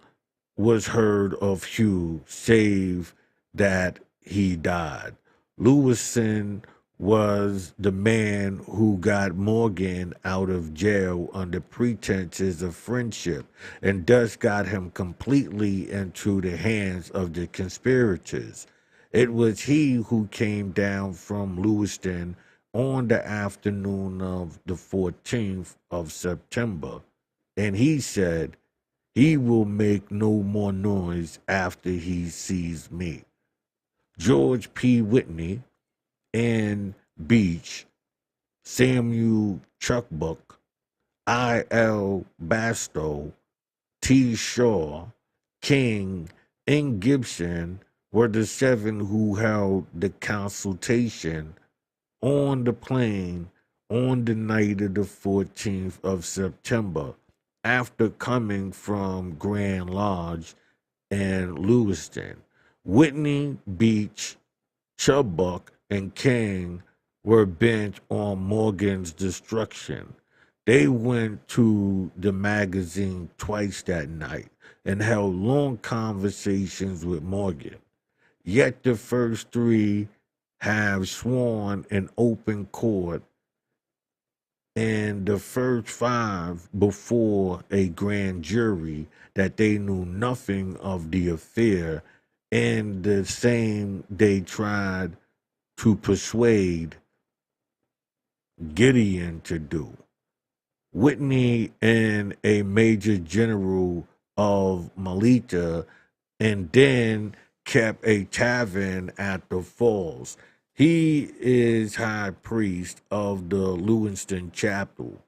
was heard of Hugh, save that he died. Lewison was the man who got Morgan out of jail under pretenses of friendship, and thus got him completely into the hands of the conspirators. It was he who came down from Lewiston on the afternoon of the 14th of September, and he said, "He will make no more noise after he sees me." George P. Whitney and Beach, Samuel Chuckbuck, I.L. Bastow, T. Shaw, King, and Gibson were the seven who held the consultation on the plane on the night of the 14th of September, after coming from Grand Lodge and Lewiston. Whitney, Beach, Chubbuck, and King were bent on Morgan's destruction. They went to the magazine twice that night and held long conversations with Morgan. Yet the first three have sworn in open court, and the first five before a grand jury, that they knew nothing of the affair, and the same they tried to persuade Gideon to do. Whitney and a major general of Melita, and then kept a tavern at the falls. He is high priest of the Lewiston chapel.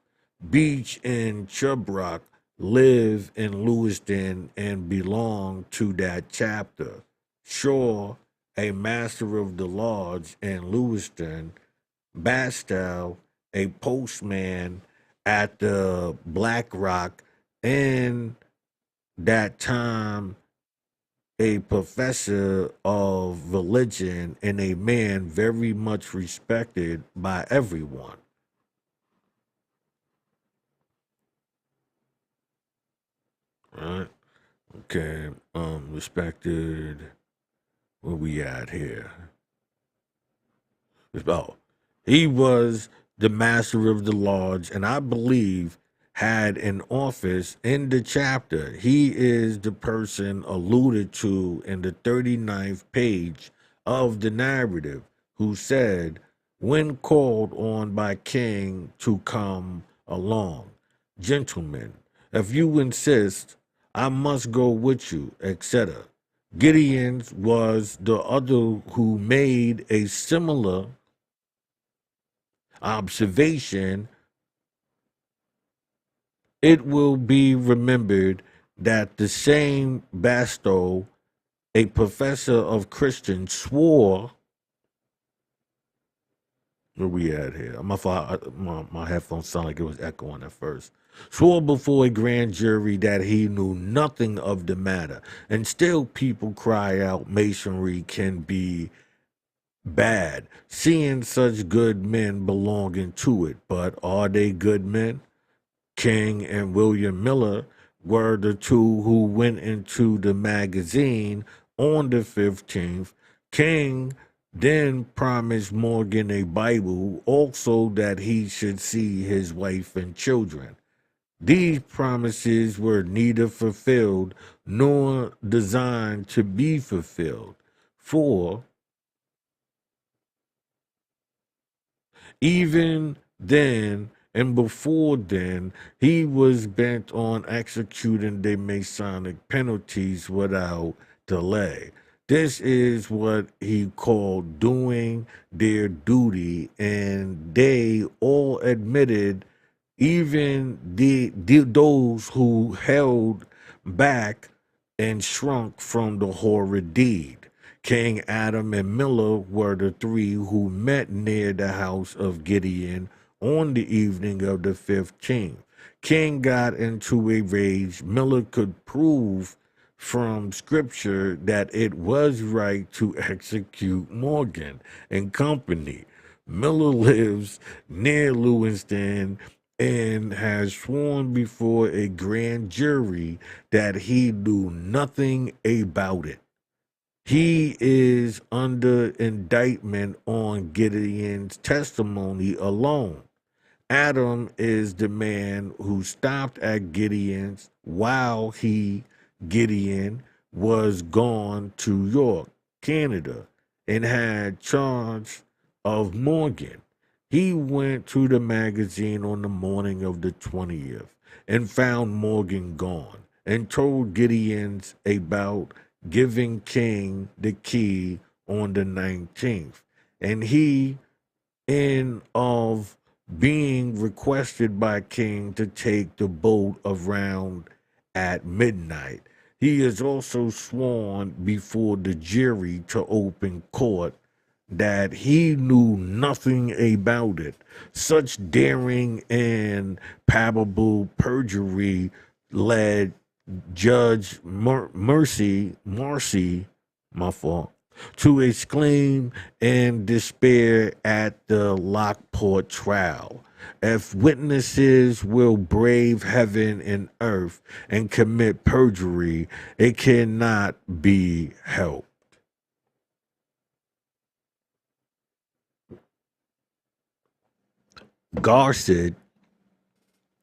Beach and Chubrock live in Lewiston and belong to that chapter. Shaw, a master of the lodge in Lewiston. Bastow, a postman at the Black Rock, and that time a professor of religion and a man very much respected by everyone. Right? Okay. Respected. Where we at here? Oh, he was the master of the lodge, and I believe had an office in the chapter. He is the person alluded to in the 39th page of the narrative, who said, when called on by King to come along, "Gentlemen, if you insist, I must go with you," etc. Gideon's was the other who made a similar observation. It will be remembered that the same Bastow, a professor of Christian, swore. Where we at here? My headphones sound like it was echoing at first. Swore before a grand jury that he knew nothing of the matter, and still people cry out Masonry can be bad, seeing such good men belonging to it. But are they good men? King and William Miller were the two who went into the magazine on the 15th. King then promised Morgan a Bible, also that he should see his wife and children. These promises were neither fulfilled nor designed to be fulfilled. For even then and before then, he was bent on executing the Masonic penalties without delay. This is what he called doing their duty, and they all admitted, even those who held back and shrunk from the horrid deed. King Adam and Miller were the three who met near the house of Gideon on the evening of the 15th. King got into a rage. Miller could prove from scripture that it was right to execute Morgan and company. Miller lives near Lewiston and has sworn before a grand jury that he knew nothing about it. He is under indictment on Gideon's testimony alone. Adam is the man who stopped at Gideon's while Gideon, was gone to York, Canada, and had charge of Morgan. He went to the magazine on the morning of the 20th and found Morgan gone and told Gideons about giving King the key on the 19th. And he, in of being requested by King to take the boat around at midnight. He is also sworn before the jury to open court that he knew nothing about it. Such daring and palpable perjury led Judge Marcy, my fault, to exclaim in despair at the Lockport trial. If witnesses will brave heaven and earth and commit perjury, it cannot be helped. Garcid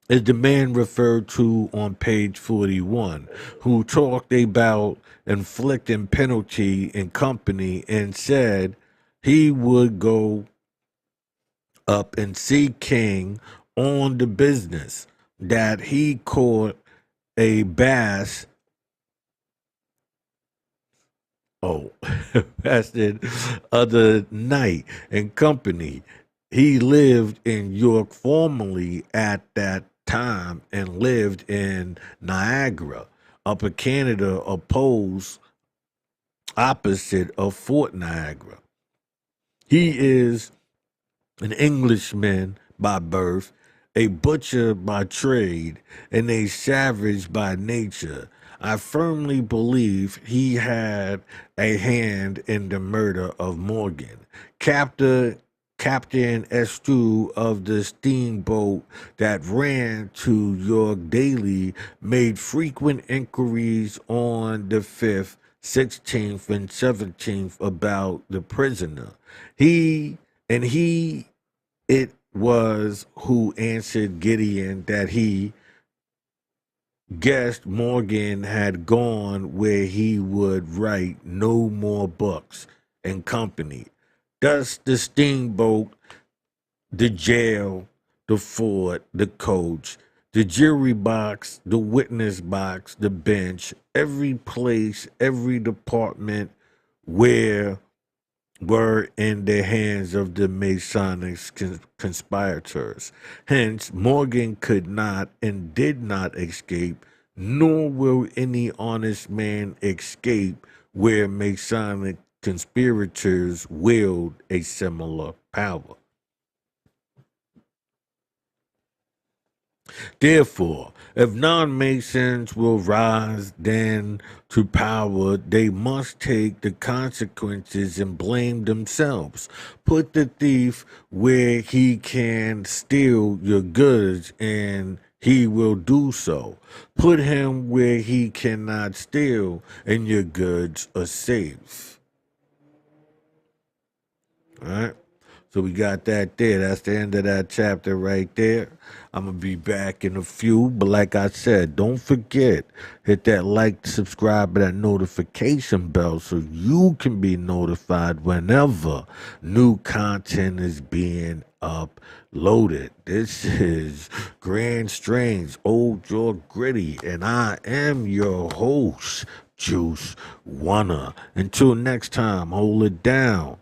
is the man referred to on page 41, who talked about inflicting penalty in company and said he would go up and see King on the business, that he caught a bass. Oh, fasted other night in company. He lived in York formerly at that time and lived in Niagara, Upper Canada, opposite of Fort Niagara. He is an Englishman by birth, a butcher by trade, and a savage by nature. I firmly believe he had a hand in the murder of Morgan. Captain Estu of the steamboat that ran to York daily made frequent inquiries on the 5th, 16th, and 17th about the prisoner. It was who answered Gideon that he guessed Morgan had gone where he would write no more books and company. Thus the steamboat, the jail, the fort, the coach, the jury box, the witness box, the bench, every place, every department where were in the hands of the Masonic conspirators. Hence, Morgan could not and did not escape, nor will any honest man escape where Masonic conspirators wield a similar power. Therefore, if non-Masons will rise then to power, they must take the consequences and blame themselves. Put the thief where he can steal your goods, and he will do so. Put him where he cannot steal, and your goods are safe. All right? So we got that there. That's the end of that chapter right there. I'm going to be back in a few. But like I said, don't forget, hit that like, subscribe, and that notification bell so you can be notified whenever new content is being uploaded. This is Grand Strange, Old York Gritty, and I am your host, Juice Wanna. Until next time, hold it down.